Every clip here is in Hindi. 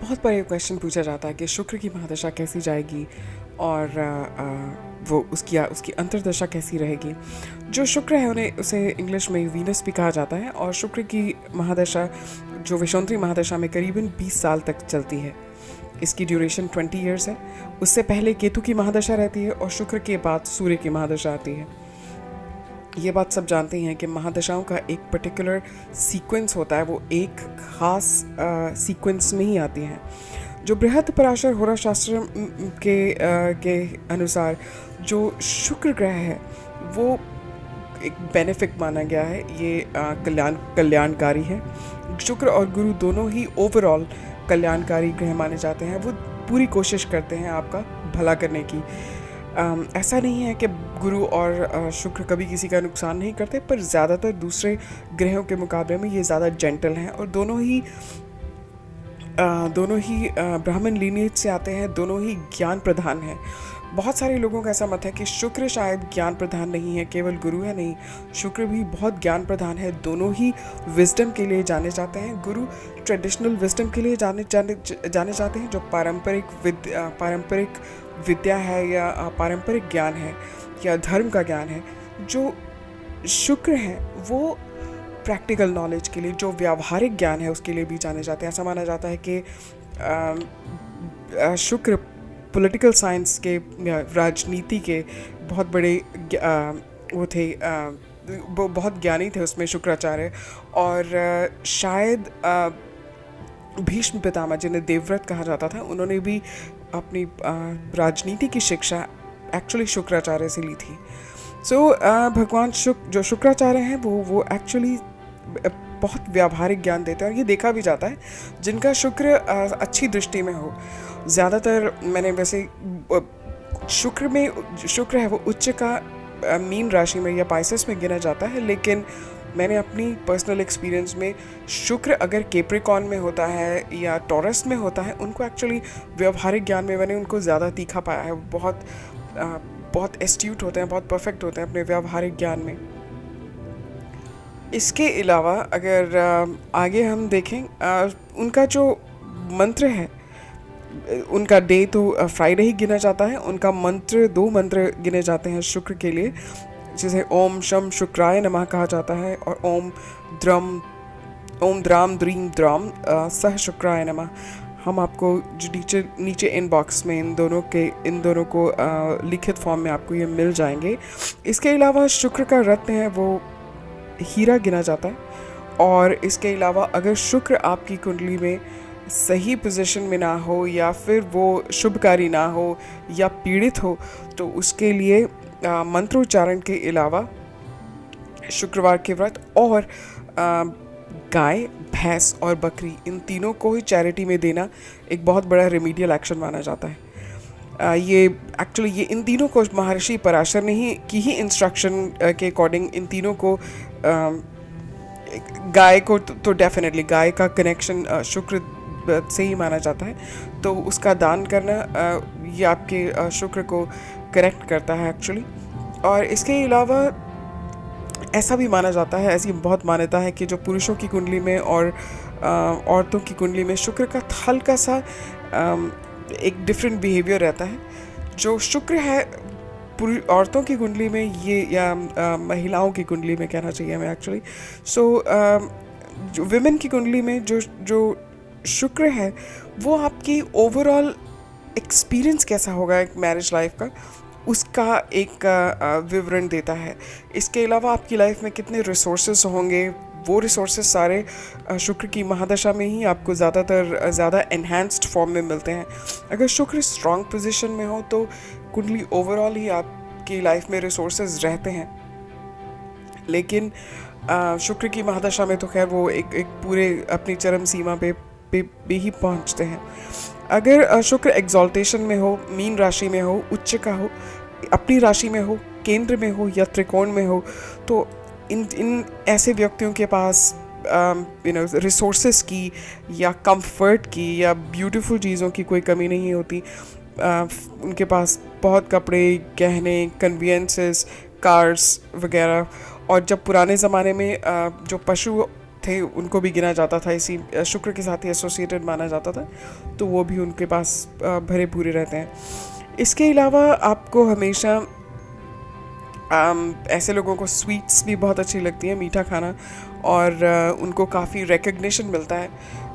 बहुत बार ये क्वेश्चन पूछा जाता है कि शुक्र की महादशा कैसी जाएगी और वो उसकी अंतर्दशा कैसी रहेगी। जो शुक्र है उन्हें उसे इंग्लिश में वीनस भी कहा जाता है और शुक्र की महादशा जो विषुवंतरी महादशा में करीबन 20 साल तक चलती है। इसकी ड्यूरेशन 20 ईयर्स है। उससे पहले केतु की महादशा रहती है और शुक्र के बाद सूर्य की महादशा आती है। ये बात सब जानते हैं कि महादशाओं का एक पर्टिकुलर सीक्वेंस होता है, वो एक खास सीक्वेंस में ही आती हैं। जो बृहद पराशर होरा शास्त्र के अनुसार जो शुक्र ग्रह है वो एक बेनिफिक माना गया है। ये कल्याणकारी है। शुक्र और गुरु दोनों ही ओवरऑल कल्याणकारी ग्रह माने जाते हैं। वो पूरी कोशिश करते हैं आपका भला करने की। ऐसा नहीं है कि गुरु और शुक्र कभी किसी का नुकसान नहीं करते, पर ज़्यादातर दूसरे ग्रहों के मुकाबले में ये ज़्यादा जेंटल हैं और दोनों ही ब्राह्मण लीनिएज से आते हैं, दोनों ही ज्ञान प्रधान हैं। बहुत सारे लोगों का ऐसा मत है कि शुक्र शायद ज्ञान प्रधान नहीं है, केवल गुरु है। नहीं, शुक्र भी बहुत ज्ञान प्रधान है। दोनों ही विजडम के लिए जाने जाते हैं। गुरु ट्रेडिशनल विजडम के लिए जाने जाते हैं, जो पारंपरिक विद्या है या पारंपरिक ज्ञान है या धर्म का ज्ञान है। जो शुक्र है वो प्रैक्टिकल नॉलेज के लिए, जो व्यावहारिक ज्ञान है उसके लिए भी जाने जाते हैं। ऐसा माना जाता है कि शुक्र पॉलिटिकल साइंस के, राजनीति के बहुत बड़े वो थे, वो बहुत ज्ञानी थे उसमें शुक्राचार्य। और शायद भीष्म पितामह, जिन्हें देवव्रत कहा जाता था, उन्होंने भी अपनी राजनीति की शिक्षा एक्चुअली शुक्राचार्य से ली थी। भगवान जो शुक्राचार्य हैं वो एक्चुअली बहुत व्यावहारिक ज्ञान देते हैं और ये देखा भी जाता है जिनका शुक्र अच्छी दृष्टि में हो। ज़्यादातर मैंने वैसे शुक्र है वो उच्च का मीन राशि में या पाइसेस में गिना जाता है, लेकिन मैंने अपनी पर्सनल एक्सपीरियंस में शुक्र अगर कैप्रिकॉर्न में होता है या टॉरस में होता है, उनको एक्चुअली व्यावहारिक ज्ञान में मैंने उनको ज़्यादा तीखा पाया है। बहुत एस्ट्यूट होते हैं, बहुत परफेक्ट होते हैं अपने व्यावहारिक ज्ञान में। इसके अलावा अगर आगे हम देखें, उनका जो मंत्र है, उनका डे तो फ्राइडे ही गिना जाता है। उनका मंत्र 2 मंत्र गिने जाते हैं शुक्र के लिए, जिसे ओम शम शुक्राय नमः कहा जाता है और ओम द्राम द्रीम द्राम सह शुक्राय नमः। हम आपको जो नीचे इनबॉक्स में इन दोनों को लिखित फॉर्म में आपको ये मिल जाएंगे। इसके अलावा शुक्र का रत्न है वो हीरा गिना जाता है। और इसके अलावा अगर शुक्र आपकी कुंडली में सही पोजीशन में ना हो या फिर वो शुभकारी ना हो या पीड़ित हो, तो उसके लिए मंत्रोच्चारण के अलावा शुक्रवार के व्रत और गाय, भैंस और बकरी, इन तीनों को ही चैरिटी में देना एक बहुत बड़ा रेमीडियल एक्शन माना जाता है। ये इन तीनों को महर्षि पराशर ने ही इंस्ट्रक्शन के अकॉर्डिंग इन तीनों को, गाय को तो डेफिनेटली गाय का कनेक्शन शुक्र से ही माना जाता है, तो उसका दान करना ये आपके शुक्र को करेक्ट करता है एक्चुअली। और इसके अलावा ऐसा भी माना जाता है, ऐसी बहुत मान्यता है कि जो पुरुषों की कुंडली में और औरतों की कुंडली में शुक्र का हल्का सा एक डिफरेंट बिहेवियर रहता है। जो शुक्र है औरतों की कुंडली में ये, या महिलाओं की कुंडली में कहना चाहिए हमें एक्चुअली, जो विमेन की कुंडली में जो शुक्र है वो आपकी ओवरऑल एक्सपीरियंस कैसा होगा एक मैरिज लाइफ का, उसका एक विवरण देता है। इसके अलावा आपकी लाइफ में कितने रिसोर्सेज होंगे, वो रिसोर्सेज सारे शुक्र की महादशा में ही आपको ज़्यादा एनहांस्ड फॉर्म में मिलते हैं। अगर शुक्र स्ट्रॉन्ग पोजीशन में हो तो कुंडली ओवरऑल ही आपकी लाइफ में रिसोर्सेज रहते हैं, लेकिन शुक्र की महादशा में तो खैर वो एक पूरे अपनी चरम सीमा पे ही पहुंचते हैं। अगर शुक्र एग्जॉल्टेशन में हो, मीन राशि में हो, उच्च का हो, अपनी राशि में हो, केंद्र में हो या त्रिकोण में हो, तो इन ऐसे व्यक्तियों के पास रिसोर्सेस की या कंफर्ट की या ब्यूटीफुल चीज़ों की कोई कमी नहीं होती। उनके पास बहुत कपड़े, गहने, कन्वीनियंसेस, कार्स वगैरह। और जब पुराने ज़माने में जो थे उनको भी गिना जाता था, इसी शुक्र के साथ ही एसोसिएटेड माना जाता था, तो वो भी उनके पास भरे पूरे रहते हैं। इसके अलावा आपको हमेशा ऐसे लोगों को स्वीट्स भी बहुत अच्छी लगती हैं, मीठा खाना, और उनको काफ़ी रिकग्निशन मिलता है।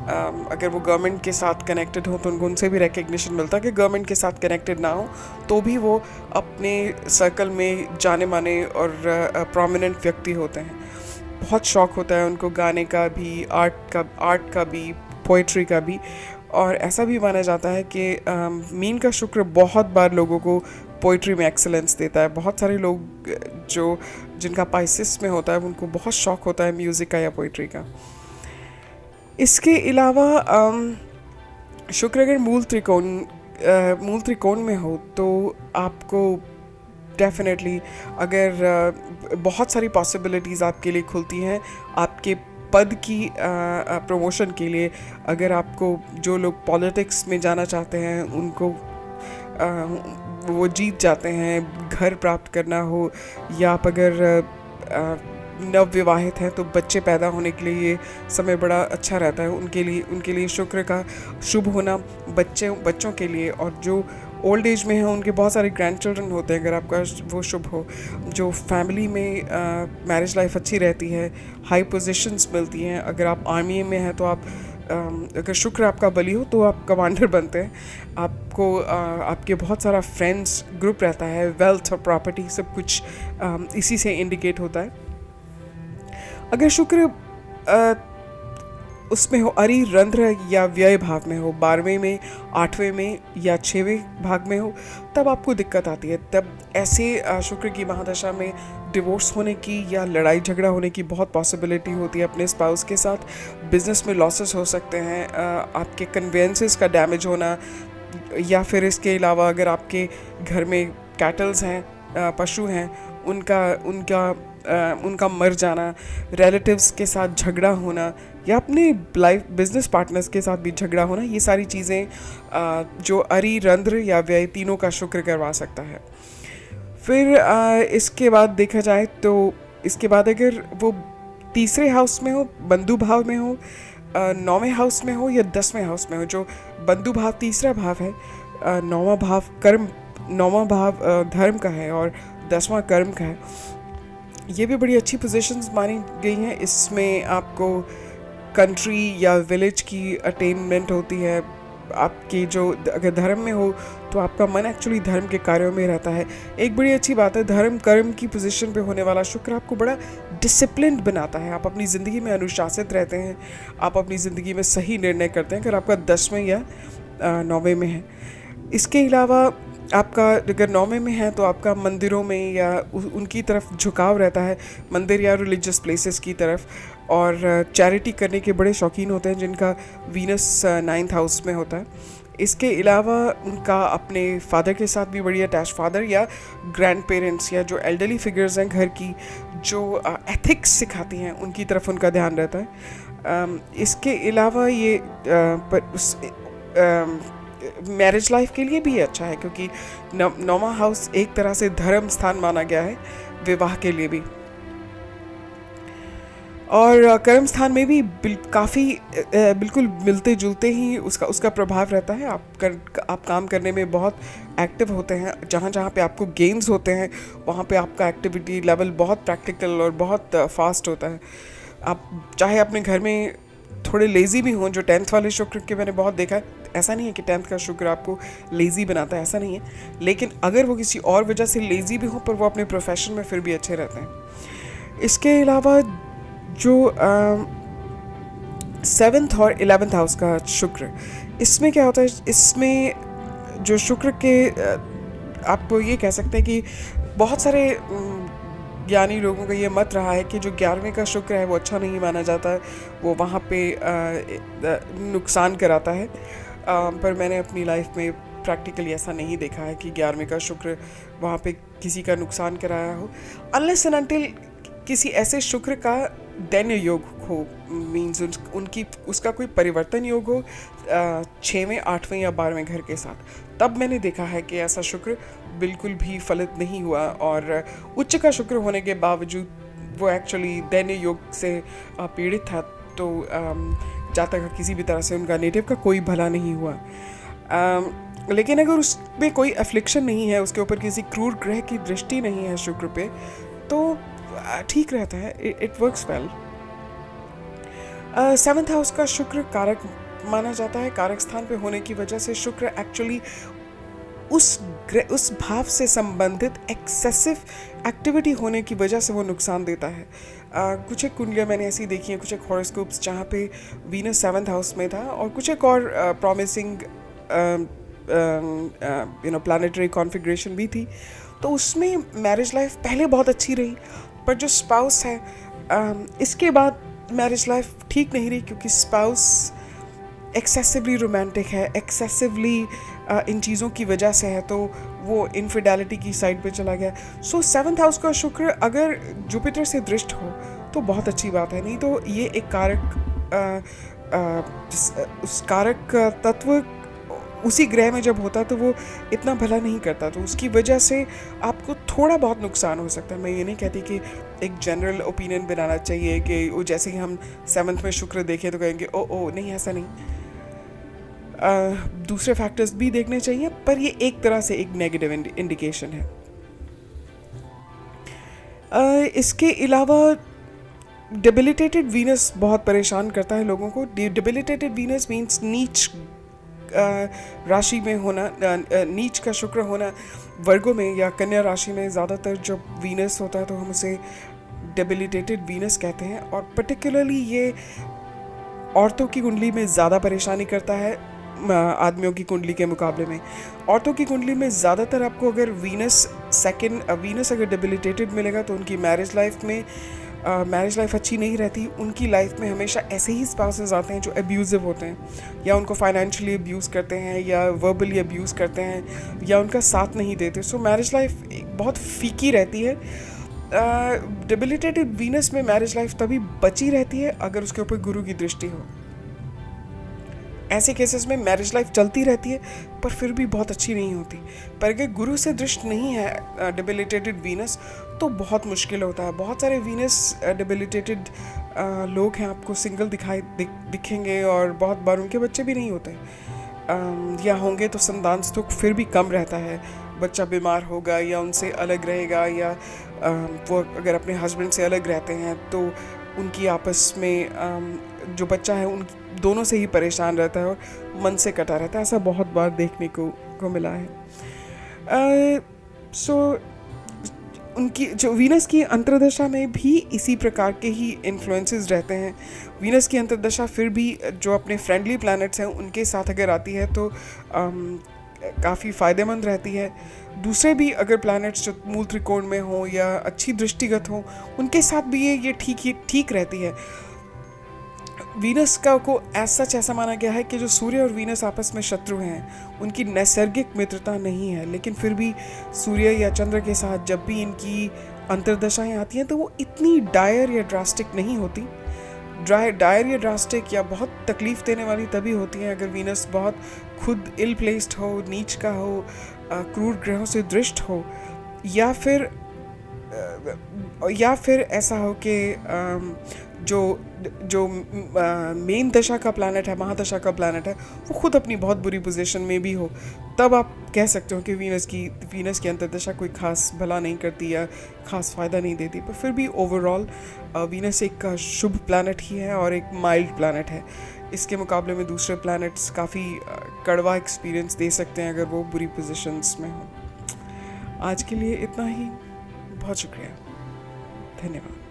अगर वो गवर्नमेंट के साथ कनेक्टेड हो तो उनको उनसे भी रिकग्निशन मिलता है। कि गवर्नमेंट के साथ कनेक्टेड ना हो तो भी वो अपने सर्कल में जाने माने और प्रोमिनेंट व्यक्ति होते हैं। बहुत शौक़ होता है उनको गाने का भी, आर्ट का भी, पोइट्री का भी। और ऐसा भी माना जाता है कि मीन का शुक्र बहुत बार लोगों को पोइट्री में एक्सेलेंस देता है। बहुत सारे लोग जिनका पाइसिस में होता है उनको बहुत शौक़ होता है म्यूज़िक का या पोइट्री का। इसके अलावा शुक्र अगर मूल त्रिकोण में हो तो आपको डेफिनेटली अगर बहुत सारी पॉसिबिलिटीज़ आपके लिए खुलती हैं आपके पद की प्रमोशन के लिए। अगर आपको जो लोग पॉलिटिक्स में जाना चाहते हैं उनको वो जीत जाते हैं, घर प्राप्त करना हो, या आप अगर नवविवाहित हैं तो बच्चे पैदा होने के लिए ये समय बड़ा अच्छा रहता है उनके लिए शुक्र का शुभ होना बच्चों के लिए। और जो ओल्ड एज में हैं उनके बहुत सारे ग्रैंड चिल्ड्रन होते हैं, अगर आपका वो शुभ हो। जो फैमिली में मैरिज लाइफ अच्छी रहती है, हाई पोजीशंस मिलती हैं। अगर आप आर्मी में हैं तो आप अगर शुक्र आपका बली हो तो आप कमांडर बनते हैं। आपको आपके बहुत सारा फ्रेंड्स ग्रुप रहता है, वेल्थ और प्रॉपर्टी सब कुछ इसी से इंडिकेट होता है। अगर शुक्र उसमें हो अरि रंध्र या व्यय भाव में हो, 12वें में, 8वें में या 6वें भाग में हो, तब आपको दिक्कत आती है। तब ऐसे शुक्र की महादशा में डिवोर्स होने की या लड़ाई झगड़ा होने की बहुत पॉसिबिलिटी होती है अपने स्पाउस के साथ। बिजनेस में लॉसेस हो सकते हैं, आपके कन्वेंसेस का डैमेज होना, या फिर इसके अलावा अगर आपके घर में कैटल्स हैं, पशु हैं, उनका मर जाना, रिलेटिव्स के साथ झगड़ा होना, या अपने बिजनेस पार्टनर्स के साथ भी झगड़ा होना, ये सारी चीज़ें जो अरि रंध्र या व्यय तीनों का शुक्र करवा सकता है। फिर इसके बाद देखा जाए तो इसके बाद अगर वो तीसरे हाउस में हो, बंधु भाव में हो, 9वें हाउस में हो या 10वें हाउस में हो। जो बंधु भाव तीसरा भाव है, 9वां भाव धर्म का है और 10वां कर्म का है। ये भी बड़ी अच्छी पोजीशंस मानी गई हैं। इसमें आपको कंट्री या विलेज की अटेनमेंट होती है। आपकी जो अगर धर्म में हो तो आपका मन एक्चुअली धर्म के कार्यों में रहता है। एक बड़ी अच्छी बात है, धर्म कर्म की पोजीशन पे होने वाला शुक्र आपको बड़ा डिसिप्लिन्ड बनाता है। आप अपनी ज़िंदगी में अनुशासित रहते हैं, आप अपनी ज़िंदगी में सही निर्णय करते हैं अगर आपका 10वें या 9वें में है। इसके अलावा आपका अगर 9वें में है तो आपका मंदिरों में या उनकी तरफ झुकाव रहता है, मंदिर या रिलीजियस प्लेसेस की तरफ। और चैरिटी करने के बड़े शौकीन होते हैं जिनका वीनस 9th हाउस में होता है। इसके अलावा उनका अपने फादर के साथ भी बड़ी अटैच, फादर या ग्रैंड पेरेंट्स या जो एल्डरली फिगर्स हैं घर की, जो एथिक्स सिखाती हैं, उनकी तरफ उनका ध्यान रहता है। इसके अलावा ये मैरिज लाइफ के लिए भी अच्छा है, क्योंकि 9वां हाउस एक तरह से धर्म स्थान माना गया है विवाह के लिए भी। और कर्म स्थान में भी काफ़ी बिल्कुल मिलते जुलते ही उसका प्रभाव रहता है। आप काम करने में बहुत एक्टिव होते हैं। जहाँ जहाँ पे आपको गेम्स होते हैं वहाँ पे आपका एक्टिविटी लेवल बहुत प्रैक्टिकल और बहुत फास्ट होता है। आप चाहे अपने घर में थोड़े लेज़ी भी हों, जो 10th वाले शुक्र के मैंने बहुत देखा है। ऐसा नहीं है कि 10th का शुक्र आपको लेज़ी बनाता है, ऐसा नहीं है, लेकिन अगर वो किसी और वजह से लेज़ी भी हो पर वो अपने प्रोफेशन में फिर भी अच्छे रहते हैं। इसके अलावा जो 7th और 11th हाउस का शुक्र, इसमें क्या होता है, इसमें जो शुक्र के आपको ये कह सकते हैं कि बहुत सारे ज्ञानी लोगों का ये मत रहा है कि जो 11वें का शुक्र है वो अच्छा नहीं माना जाता है, वो वहाँ पे नुकसान कराता है। पर मैंने अपनी लाइफ में प्रैक्टिकली ऐसा नहीं देखा है कि 11वें का शुक्र वहाँ पे किसी का नुकसान कराया हो, अनलेस एंड अनटिल किसी ऐसे शुक्र का दैन्य योग हो, मीन्स उसका कोई परिवर्तन योग हो 6वें, 8वें या 12वें घर के साथ। तब मैंने देखा है कि ऐसा शुक्र बिल्कुल भी फलित नहीं हुआ। और उच्च का शुक्र होने के बावजूद वो एक्चुअली दैन्य योग से पीड़ित था, तो जातक का किसी भी तरह से उनका नेटिव का कोई भला नहीं हुआ। लेकिन अगर उसमें कोई अफ्लिक्शन नहीं है, उसके ऊपर किसी क्रूर ग्रह की दृष्टि नहीं है शुक्र पे, तो ठीक रहता है, it works well. 7th house का शुक्र कारक माना जाता है। कारक स्थान पे होने की वजह से शुक्र एक्चुअली उस भाव से संबंधित एक्सेसिव एक्टिविटी होने की वजह से वो नुकसान देता है। कुछ एक कुंडलियाँ मैंने ऐसी देखी हैं, कुछ एक हॉरोस्कोप्स जहाँ पे वीनस 7th हाउस में था, और कुछ एक और प्रॉमिसिंग प्लानिटरी कॉन्फ़िगरेशन भी थी, तो उसमें मैरिज लाइफ पहले बहुत अच्छी रही, पर जो स्पाउस है इसके बाद मैरिज लाइफ ठीक नहीं रही, क्योंकि स्पाउस एक्सेसिवली रोमांटिक है, एक्सेसिवली इन चीज़ों की वजह से है, तो वो इनफिडेलिटी की साइड पे चला गया। सो 7th हाउस का शुक्र अगर जुपिटर से दृष्ट हो तो बहुत अच्छी बात है, नहीं तो ये एक उस कारक का तत्व उसी ग्रह में जब होता है तो वो इतना भला नहीं करता, तो उसकी वजह से आपको थोड़ा बहुत नुकसान हो सकता है। मैं ये नहीं कहती कि एक जनरल ओपिनियन बनाना चाहिए कि वो जैसे ही हम 7th में शुक्र देखें तो कहेंगे ओ नहीं, ऐसा नहीं। दूसरे फैक्टर्स भी देखने चाहिए, पर ये एक तरह से एक नेगेटिव इंडिकेशन है। इसके अलावा डेबिलिटेटेड वीनस बहुत परेशान करता है लोगों को। डेबिलिटेटेड वीनस मीन्स नीच राशि में होना, नीच का शुक्र होना। वर्गों में या कन्या राशि में ज़्यादातर जब वीनस होता है तो हम उसे डेबिलिटेटेड वीनस कहते हैं, और पर्टिकुलरली ये औरतों की कुंडली में ज़्यादा परेशानी करता है आदमियों की कुंडली के मुकाबले में। औरतों की कुंडली में ज़्यादातर आपको अगर वीनस अगर डेबिलिटेटेड मिलेगा तो उनकी मैरिज लाइफ अच्छी नहीं रहती। उनकी लाइफ में हमेशा ऐसे ही स्पाउसेस आते हैं जो अब्यूज़िव होते हैं, या उनको फाइनेंशियली अब्यूज़ करते हैं, या वर्बली अब्यूज़ करते हैं, या उनका साथ नहीं देते। सो मैरिज लाइफ बहुत फीकी रहती है। डेबिलिटेटेड वीनस में मैरिज लाइफ तभी बची रहती है अगर उसके ऊपर गुरु की दृष्टि हो। ऐसे केसेस में मैरिज लाइफ चलती रहती है पर फिर भी बहुत अच्छी नहीं होती। पर अगर गुरु से दृष्ट नहीं है डेबिलिटेटेड वीनस तो बहुत मुश्किल होता है। बहुत सारे वीनस डेबिलिटेटेड लोग हैं, आपको सिंगल दिखेंगे, और बहुत बार उनके बच्चे भी नहीं होते, या होंगे तो संतान सुख फिर भी कम रहता है। बच्चा बीमार होगा या उनसे अलग रहेगा, या वो अगर अपने हस्बैंड से अलग रहते हैं तो उनकी आपस में जो बच्चा है उन दोनों से ही परेशान रहता है और मन से कटा रहता है। ऐसा बहुत बार देखने को मिला है। सो उनकी जो वीनस की अंतर्दशा में भी इसी प्रकार के ही इन्फ्लुएंसेस रहते हैं। वीनस की अंतर्दशा फिर भी जो अपने फ्रेंडली प्लैनेट्स हैं उनके साथ अगर आती है तो काफ़ी फ़ायदेमंद रहती है। दूसरे भी अगर प्लैनेट्स जो मूल त्रिकोण में हों या अच्छी दृष्टिगत हों उनके साथ भी ये ठीक रहती है। वीनस को सच ऐसा माना गया है कि जो सूर्य और वीनस आपस में शत्रु हैं, उनकी नैसर्गिक मित्रता नहीं है, लेकिन फिर भी सूर्य या चंद्र के साथ जब भी इनकी अंतर्दशाएं आती हैं तो वो इतनी डायर या ड्रास्टिक नहीं होती। डायर या ड्रास्टिक या बहुत तकलीफ़ देने वाली तभी होती हैं अगर वीनस बहुत खुद इल प्लेस्ड हो, नीच का हो, क्रूर ग्रहों से दृष्ट हो, या फिर ऐसा हो कि जो मेन दशा का प्लैनेट है, महादशा का प्लैनेट है, वो खुद अपनी बहुत बुरी पोजीशन में भी हो। तब आप कह सकते हो कि वीनस की अंतर्दशा कोई खास भला नहीं करती या खास फ़ायदा नहीं देती, पर फिर भी ओवरऑल वीनस एक शुभ प्लैनेट ही है और एक माइल्ड प्लैनेट है। इसके मुकाबले में दूसरे प्लैनेट्स काफ़ी कड़वा एक्सपीरियंस दे सकते हैं अगर वो बुरी पोजीशंस में हो। आज के लिए इतना ही। बहुत शुक्रिया, धन्यवाद।